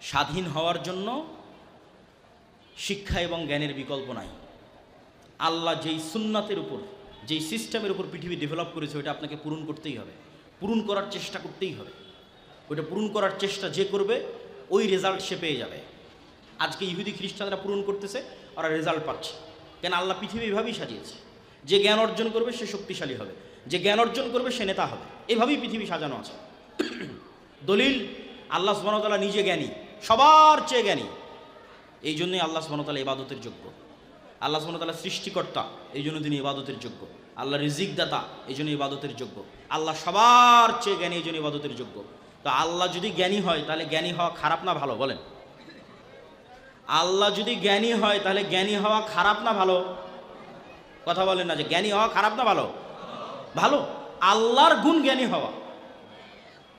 স্বাধীন হওয়ার জন্য শিক্ষা এবং জ্ঞানের বিকল্প নাই। আল্লাহ যেই সুন্নাতের উপর, যেই সিস্টেমের উপর পৃথিবী ডেভেলপ করেছে, ওইটা আপনাকে পূরণ করতেই হবে, পূরণ করার চেষ্টা করতেই হবে। ওইটা পূরণ করার চেষ্টা যে করবে ওই রেজাল্ট সে পেয়ে যাবে। আজকে ইহুদি খ্রিস্টানরা পূরণ করতেছে, ওরা রেজাল্ট পাচ্ছে। কেন? আল্লাহ পৃথিবী এভাবেই সাজিয়েছে, যে জ্ঞান অর্জন করবে সে শক্তিশালী হবে, যে জ্ঞান অর্জন করবে সে নেতা হবে। এভাবেই পৃথিবী সাজানো আছে। দলিল, আল্লাহ সুবহানাহু ওয়া তাআলা নিজে জ্ঞানী, সবার চেয়ে জ্ঞানী। এই জন্যই আল্লাহ সুবহানাহু ওয়া তাআলা ইবাদতের যোগ্য। আল্লাহ সুবহানাহু ওয়া তাআলা সৃষ্টিকর্তা, এই জন্য তিনি ইবাদতের যোগ্য। আল্লাহ রিজিক দাতা, এই জন্য ইবাদতের যোগ্য। আল্লাহ সবার চেয়ে জ্ঞানী, এই জন্য ইবাদতের যোগ্য। তো আল্লাহ যদি জ্ঞানী হয় তাহলে জ্ঞানী হওয়া খারাপ না ভালো? বলেন। আল্লাহ যদি জ্ঞানী হয় তাহলে জ্ঞানী হওয়া খারাপ না ভালো? কথা বলেন না, যে জ্ঞানী হওয়া খারাপ না ভালো? ভালো। আল্লাহর গুণ জ্ঞানী হওয়া।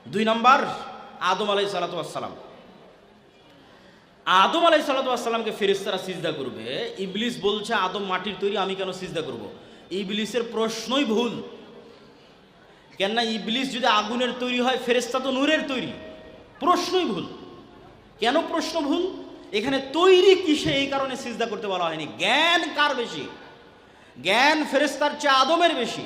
2 নম্বর, আদম আলাইহিস সালাতু ওয়াস সালাম। আদম আলাইহিস সালাতু ওয়াস সালামকে ফেরেশতারা সিজদা করবে। ইবলিস বলছে আদম মাটির তৈরি, আমি কেন সিজদা করব? ইবলিসের প্রশ্নই ভুল। কেন না, ইবলিস যদি আগুনের তৈরি হয়, ফেরেশতা তো নূরের তৈরি। প্রশ্নই ভুল। কেন প্রশ্ন ভুল? এখানে তৈরি কিসে, এই কারণে সিজদা করতে বলা হয়নি। জ্ঞান কার বেশি? জ্ঞান ফেরেশতার চেয়ে আদমের বেশি,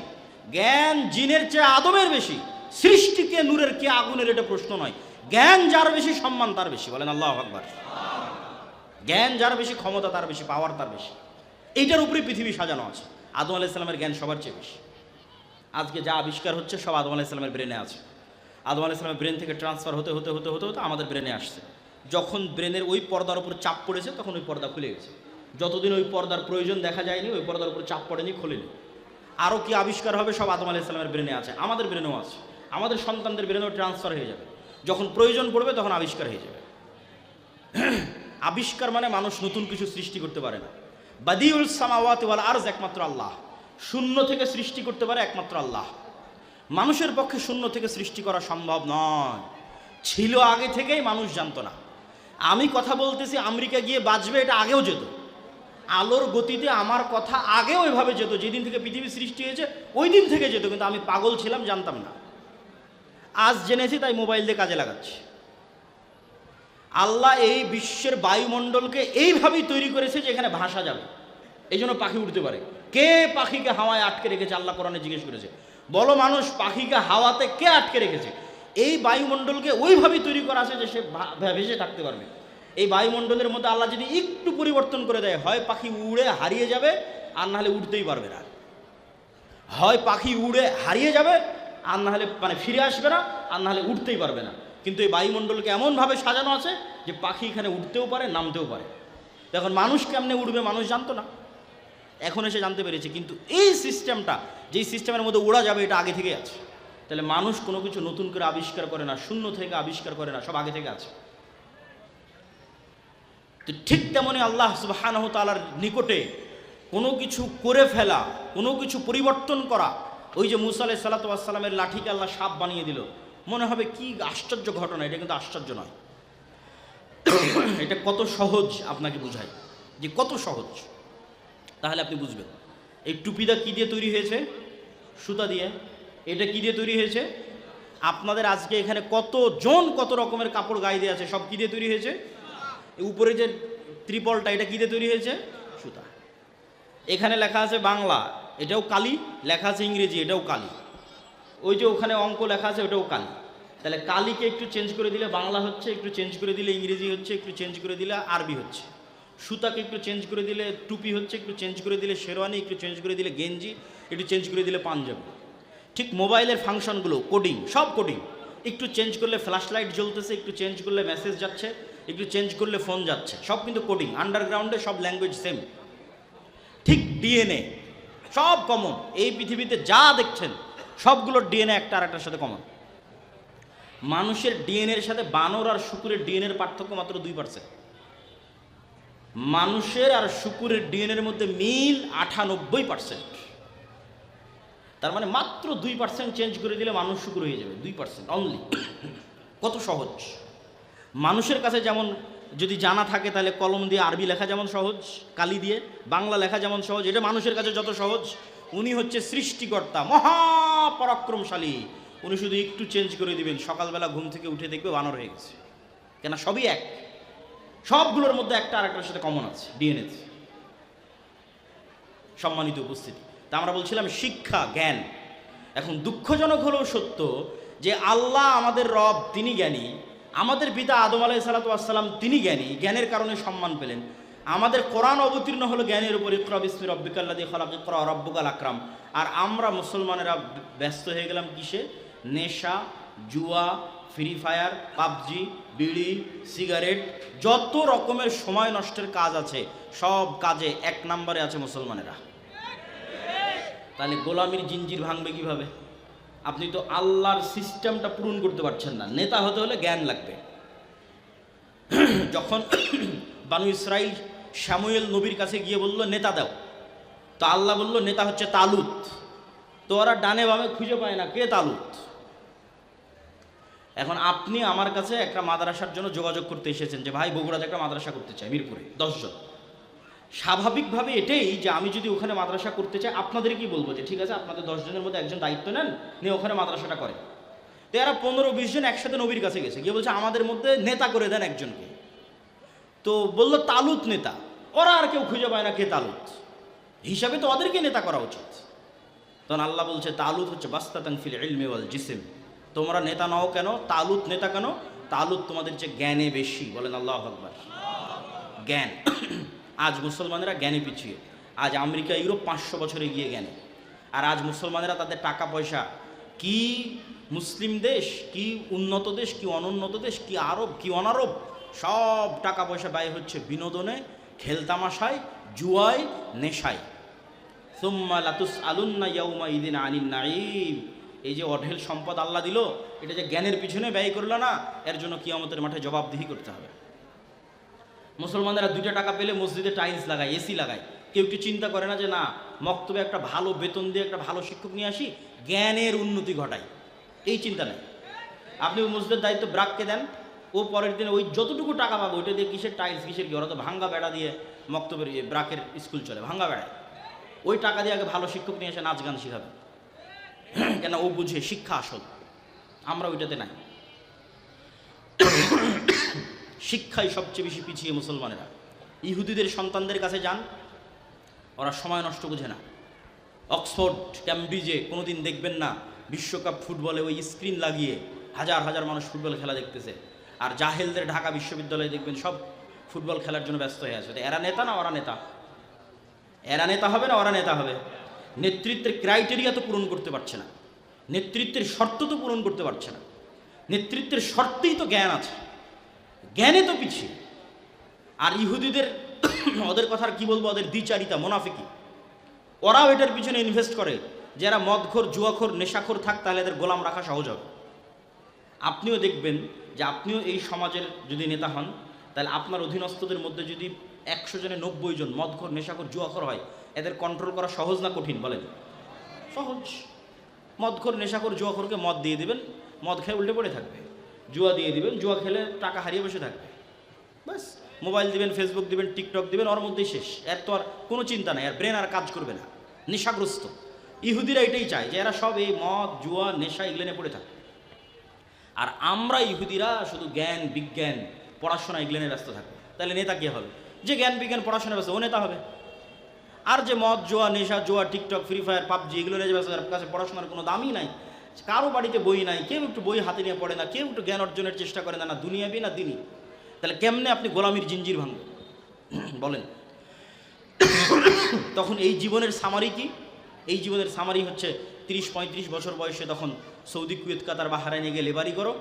জ্ঞান জিনের চেয়ে আদমের বেশি। সৃষ্টি কে নূরের কে আগুনের, এটা প্রশ্ন নয়। জ্ঞান যার বেশি, সম্মান তার বেশি। বলেন আল্লাহু আকবার। জ্ঞান যার বেশি, ক্ষমতা তার বেশি, পাওয়ার তার বেশি। এইটার উপরে পৃথিবী সাজানো আছে। আদম আলাইহিস সালামের জ্ঞান সবার চেয়ে বেশি। আজকে যা আবিষ্কার হচ্ছে সব আদম আলাইহিস সালামের ব্রেনে আছে। আদম আলাইহিস সালামের ব্রেন থেকে ট্রান্সফার হতে হতে হতে হতে হতে আমাদের ব্রেনে আসছে। যখন ব্রেনের ওই পর্দার উপর চাপ পড়েছে, তখন ওই পর্দা খুলে গেছে। যতদিন ওই পর্দার প্রয়োজন দেখা যায়নি, ওই পর্দার উপর চাপ পড়েনি, খোলেনি। আরও কি আবিষ্কার হবে, সব আদম আলাইহিস সালামের ব্রেনে আছে, আমাদের ব্রেনেও আছে। আমাদের সন্তানদের ব্রেনেও ট্রান্সফার হয়ে যাবে। যখন প্রয়োজন পড়বে তখন আবিষ্কার হয়ে যাবে। আবিষ্কার মানে মানুষ নতুন কিছু সৃষ্টি করতে পারে না। বাদিউল সামাওয়াতি ওয়াল আরজ একমাত্র আল্লাহ। শূন্য থেকে সৃষ্টি করতে পারে একমাত্র আল্লাহ। মানুষের পক্ষে শূন্য থেকে সৃষ্টি করা সম্ভব নয়। ছিল আগে থেকেই, মানুষ জানতো না। আমি কথা বলতেছি, আমেরিকা গিয়ে বাজবে, এটা আগেও যেত। আলোর গতিতে আমার কথা আগেও এভাবে যেত। যেদিন থেকে পৃথিবী সৃষ্টি হয়েছে ওই দিন থেকে যেত, কিন্তু আমি পাগল ছিলাম, জানতাম না। আজ জেনেছি, তাই মোবাইল দিয়ে কাজে লাগাচ্ছি। আল্লাহ এই বিশ্বের বায়ুমণ্ডলকে এইভাবেই তৈরি করেছে যে এখানে ভাসা যাবে, এই জন্য পাখি উঠতে পারে। কে পাখিকে হাওয়ায় আটকে রেখেছে? আল্লাহ কোরআনে জিজ্ঞেস করেছে, বলো মানুষ, পাখিকে হাওয়াতে কে আটকে রেখেছে? এই বায়ুমণ্ডলকে ওইভাবেই তৈরি করা আছে যে সে ভেসে থাকতে পারবে। এই বায়ুমণ্ডলের মধ্যে আল্লাহ যদি একটু পরিবর্তন করে দেয়, হয় পাখি উড়ে হারিয়ে যাবে, আর না হলে উঠতেই পারবে না। হয় পাখি উড়ে হারিয়ে যাবে, আর না হলে মানে ফিরে আসবে না, আর না হলে উঠতেই পারবে না। কিন্তু এই বায়ুমণ্ডলকে এমনভাবে সাজানো আছে যে পাখি এখানে উঠতেও পারে, নামতেও পারে। এখন মানুষ কেমনে উঠবে মানুষ জানতো না, এখন এসে জানতে পেরেছে। কিন্তু এই সিস্টেমটা, যেই সিস্টেমের মধ্যে উড়া যাবে, এটা আগে থেকেই আছে। তাহলে মানুষ কোনো কিছু নতুন করে আবিষ্কার করে না, শূন্য থেকে আবিষ্কার করে না, সব আগে থেকে আছে। তো ঠিক তেমনি আল্লাহ সুবহানাহু তাআলার নিকটে কোনো কিছু করে ফেলা, কোনো কিছু পরিবর্তন করা, ওই যে মুসা আলাইহিস সালাতু ওয়াস সালামের লাঠিকে আল্লাহ সাপ বানিয়ে দিল, মনে হবে কি আশ্চর্য ঘটনা। এটা কিন্তু আশ্চর্য নয়। এটা কত সহজ আপনাকে বোঝায়, যে কত সহজ। তাহলে আপনি বুঝবেন। এই টুপিটা কি দিয়ে তৈরি হয়েছে? সুতা দিয়ে। এটা কি দিয়ে তৈরি হয়েছে? আপনাদের আজকে এখানে কতজন কত রকমের কাপড় গায়ে দিয়ে আছে, সব কি দিয়ে তৈরি হয়েছে? উপরে যে ত্রিপলটা, এটা কি দিয়ে তৈরি হয়েছে? সুতা। এখানে লেখা আছে বাংলা, এটাও কালি। লেখা আছে ইংরেজি, এটাও কালি। ওই যে ওখানে অঙ্ক লেখা আছে, ওটাও কালি। তাহলে কালিকে একটু চেঞ্জ করে দিলে বাংলা হচ্ছে, একটু চেঞ্জ করে দিলে ইংরেজি হচ্ছে, একটু চেঞ্জ করে দিলে আরবি হচ্ছে। সুতাকে একটু চেঞ্জ করে দিলে টুপি হচ্ছে, একটু চেঞ্জ করে দিলে শেরওয়ানি, একটু চেঞ্জ করে দিলে গেঞ্জি, একটু চেঞ্জ করে দিলে পাঞ্জাবি। ঠিক মোবাইলের ফাংশনগুলো কোডিং, সব কোডিং। একটু চেঞ্জ করলে ফ্ল্যাশ লাইট জ্বলতেছে, একটু চেঞ্জ করলে মেসেজ যাচ্ছে, একটু চেঞ্জ করলে ফোন যাচ্ছে, সব কিন্তু কোডিং। আন্ডারগ্রাউন্ডে সব ল্যাঙ্গুয়েজ সেম। ঠিক ডিএনএ সব কমন। এই পৃথিবীতে যা দেখছেন সবগুলোর ডিএনএ একটা আরেকটার সাথে কমন। মানুষের ডিএনএর সাথে বানর আর শুকুরের ডিএনএর পার্থক্য মাত্র 2%। মানুষের আর শুকুরের ডিএনএর মধ্যে মিল 98%। তার মানে মাত্র 2% চেঞ্জ করে দিলে মানুষ শুকুর হয়ে যাবে। 2% অনলি। কত সহজ। মানুষের কাছে যেমন যদি জানা থাকে তাহলে কলম দিয়ে আরবি লেখা যেমন সহজ, কালি দিয়ে বাংলা লেখা যেমন সহজ, এটা মানুষের কাছে যত সহজ। উনি হচ্ছে সৃষ্টিকর্তা, মহাপরাক্রমশালী। উনি শুধু একটু চেঞ্জ করে দিবেন, সকালবেলা ঘুম থেকে উঠে দেখবে বানর হয়ে গেছে। কেন? সবই এক। সবগুলোর মধ্যে একটা আরেকটার সাথে কমন আছে, ডিএনএ। সম্মানিত উপস্থিতি, তা আমরা বলছিলাম শিক্ষা জ্ঞান। এখন দুঃখজনক হলেও সত্য যে আল্লাহ আমাদের রব, তিনি জ্ঞানী। আমাদের পিতা আদম আলাইহিস সালাতু ওয়াস সালাম তিনি জ্ঞানী, জ্ঞানের কারণে সম্মান পেলেন। আমাদের কোরআন অবতীর্ণ হলো জ্ঞানের উপর, ইকরা বিসমি রাব্বিকাল্লাযী খালাক, ইকরা রাব্বুকাল আকরাম। আর আমরা মুসলমানেরা ব্যস্ত হয়ে গেলাম কিসে? নেশা, জুয়া, ফ্রি ফায়ার, পাবজি, বিড়ি, সিগারেট, যত রকমের সময় নষ্টের কাজ আছে সব কাজে এক নম্বরে আছে মুসলমানেরা। তাহলে গোলামির জিঞ্জির ভাঙবে কিভাবে? আপনি তো আল্লাহর সিস্টেমটা পূরণ করতে পারছেন না। নেতা হতে হলে জ্ঞান লাগবে। যখন বানু ইসরাইল শামুয়েল নবীর কাছে গিয়ে বলল নেতা দাও, তো আল্লাহ বলল নেতা হচ্ছে তালুত। তো ওরা ডানে বামে খুঁজে পায় না কে তালুত। এখন আপনি আমার কাছে একটা মাদ্রাসার জন্য যোগাযোগ করতে এসেছেন যে ভাই বগুড়াতে একটা মাদ্রাসা করতে চাই, মিরপুরে 10 জন। স্বাভাবিকভাবে এটাই যে আমি যদি ওখানে মাদ্রাসা করতে চাই আপনাদের কি বলবো যে ঠিক আছে আপনাদের 10 জনের মধ্যে একজন দায়িত্ব নেন, নিয়ে ওখানে মাদ্রাসাটা করেন। তো এরা 15-20 জন একসাথে নবীর কাছে গেছে, গিয়ে বলছে আমাদের মধ্যে নেতা করে দেন একজনকে। তো বললো তালুত নেতা। ওরা আর কেউ খুঁজে পায় না কে তালুত, হিসাবে তো ওদেরকে নেতা করা উচিত। তখন আল্লাহ বলছে তালুত হচ্ছে বাস্তাতান ফিল ইলমি ওয়াল জিসম। তোমরা নেতা নাও কেন, তালুত নেতা কেন? তালুত তোমাদের যে জ্ঞানে বেশি। বলেন আল্লাহু আকবার। জ্ঞান। আজ মুসলমানেরা জ্ঞানে পিছিয়ে। আজ আমেরিকা ইউরোপ 500 বছর এগিয়ে জ্ঞানে। আর আজ মুসলমানেরা তাদের টাকা পয়সা, কি মুসলিম দেশ, কি উন্নত দেশ, কি অনুন্নত দেশ, কি আরব, কি অনারব, সব টাকা পয়সা ব্যয় হচ্ছে বিনোদনে, খেলতামাশায়, জুয়ায়, নেশায়। সুম্মা লাতুসআলুন্না ইয়াউমা ইযিন আনিন নাঈম। এই যে অঢেল সম্পদ আল্লাহ দিল, এটা যে জ্ঞানের পিছনে ব্যয় করলো না, এর জন্য কিয়ামতের মাঠে জবাবদিহি করতে হবে। মুসলমানেরা 2 টাকা পেলে মসজিদে টাইলস লাগায়, এসি লাগায়। কেউ কি চিন্তা করে না যে না মক্তবে একটা ভালো বেতন দিয়ে একটা ভালো শিক্ষক নিয়ে আসি, জ্ঞানের উন্নতি ঘটায়? এই চিন্তা নেই। আপনি মসজিদের দায়িত্ব ব্রাককে দেন, ও পরের দিনে ওই যতটুকু টাকা পাবে ওইটা দিয়ে কিসের টাইলস, কিসের কি, ওরা তো ভাঙ্গা বেড়া দিয়ে মক্তবের ব্রাকের স্কুল চলে, ভাঙ্গা বেড়ায়। ওই টাকা দিয়ে আগে ভালো শিক্ষক নিয়ে এসে নাচ গান শিখাবে, কেন ও বুঝে শিক্ষা আসল। আমরা ওইটাতে নাই। শিক্ষায় সবচেয়ে বেশি পিছিয়ে মুসলমানেরা। ইহুদিদের সন্তানদের কাছে যান, ওরা সময় নষ্ট বোঝে না। অক্সফোর্ড, ক্যামব্রিজে কোনোদিন দেখবেন না বিশ্বকাপ ফুটবলে ওই স্ক্রিন লাগিয়ে হাজার হাজার মানুষ ফুটবল খেলা দেখতেছে। আর জাহেলদের ঢাকা বিশ্ববিদ্যালয়ে দেখবেন সব ফুটবল খেলার জন্য ব্যস্ত হয়ে আছে। এরা নেতা না ওরা নেতা? এরা নেতা হবে না ওরা নেতা হবে? নেতৃত্বের ক্রাইটেরিয়া তো পূরণ করতে পারছে না, নেতৃত্বের শর্ত তো পূরণ করতে পারছে না। নেতৃত্বের শর্তেই তো জ্ঞান আছে, জ্ঞানে তো পিছিয়ে। আর ইহুদিদের ওদের কথা কি বলবো, ওদের দ্বিচারিতা, মোনাফিকি। ওরাও এটার পিছনে ইনভেস্ট করে, যারা মদখোর, জুয়াখোর, নেশাখোর থাক তাহলে এদের গোলাম রাখা সহজ হবে। আপনিও দেখবেন যে আপনিও এই সমাজের যদি নেতা হন, তাহলে আপনার অধীনস্থদের মধ্যে যদি 100 জনে 90 জন মদখোর, নেশাখোর, জুয়াখোর হয়, এদের কন্ট্রোল করা সহজ না কঠিন? বলেন। সহজ। মদখোর, নেশাখোর, জুয়াখোরকে মদ দিয়ে দিবেন, মদ খেয়ে উল্টে পড়ে থাকবে। জুয়া দিয়ে দিবেন, জুয়া খেলে টাকা হারিয়ে বসে থাকবে। ব্যাস। মোবাইল দিবেন, ফেসবুক দিবেন, টিকটক দিবেন, ওর মধ্যেই শেষ। এর তো আর কোনো চিন্তা নাই, আর ব্রেন আর কাজ করবে না, নেশাগ্রস্ত। ইহুদিরা এটাই চায় যে এরা সব এই মদ, জুয়া, নেশা এগুলো নিয়ে পড়ে থাকে। আর আমরা ইহুদিরা শুধু জ্ঞান, বিজ্ঞান, পড়াশোনা এগুলো নিয়ে ব্যস্ত থাকবে। তাহলে নেতা কে হবে? যে জ্ঞান, বিজ্ঞান, পড়াশোনা ব্যস্ত ও নেতা হবে। আর যে মদ, জুয়া, নেশা, জুয়া, টিকটক, ফ্রি ফায়ার, পাবজি এগুলো নিয়ে ব্যস্ত, তার কাছে পড়াশোনার কোনো দামই নাই। কারো বাড়িতে বই নাই, কেউ একটু বই হাতে নিয়ে পড়ে না, কেউ একটু জ্ঞান অর্জনের চেষ্টা করে না, না দুনিয়াবি না দিনই। তাহলে কেমনে আপনি গোলামির জিঞ্জির ভাঙবেন বলেন? তখন এই জীবনের সামারি কি? এই জীবনের সামারি হচ্ছে 30-35 বছর বয়সে তখন সৌদি, কুয়েত, কাতার, বাহরাইনে গিয়ে লেবারি করো,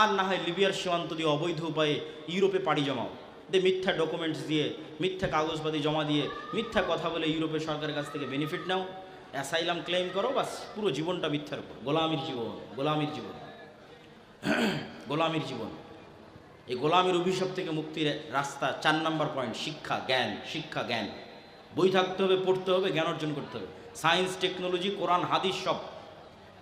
আর না হয় লিবিয়ার সীমান্ত দিয়ে অবৈধ উপায়ে ইউরোপে পাড়ি জমাও, দিয়ে মিথ্যা ডকুমেন্টস দিয়ে, মিথ্যা কাগজপাতি জমা দিয়ে, মিথ্যা কথা বলে ইউরোপের সরকারের কাছ থেকে বেনিফিট নাও, অ্যাসাইলাম ক্লেম করো, বাস পুরো জীবনটা মিথ্যার উপর। গোলামির জীবন, গোলামির জীবন, গোলামির জীবন। এই গোলামির অভিশাপ থেকে মুক্তির রাস্তা 4 নম্বর পয়েন্ট, শিক্ষা জ্ঞান। শিক্ষা জ্ঞান, বই থাকতে হবে, পড়তে হবে, জ্ঞান অর্জন করতে হবে। সায়েন্স, টেকনোলজি, কোরআন, হাদিস সব।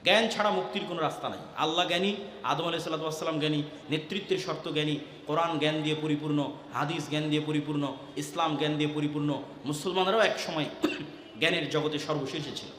জ্ঞান ছাড়া মুক্তির কোনো রাস্তা নাই। আল্লাহ জ্ঞানী, আদম আলাইহিস সালাতু ওয়াস সালাম জ্ঞানী, নেতৃত্বের শর্ত জ্ঞানী, কোরআন জ্ঞান দিয়ে পরিপূর্ণ, হাদিস জ্ঞান দিয়ে পরিপূর্ণ, ইসলাম জ্ঞান দিয়ে পরিপূর্ণ। মুসলমানরাও এক সময় জ্ঞানের জগতে সর্বশেষে ছিল।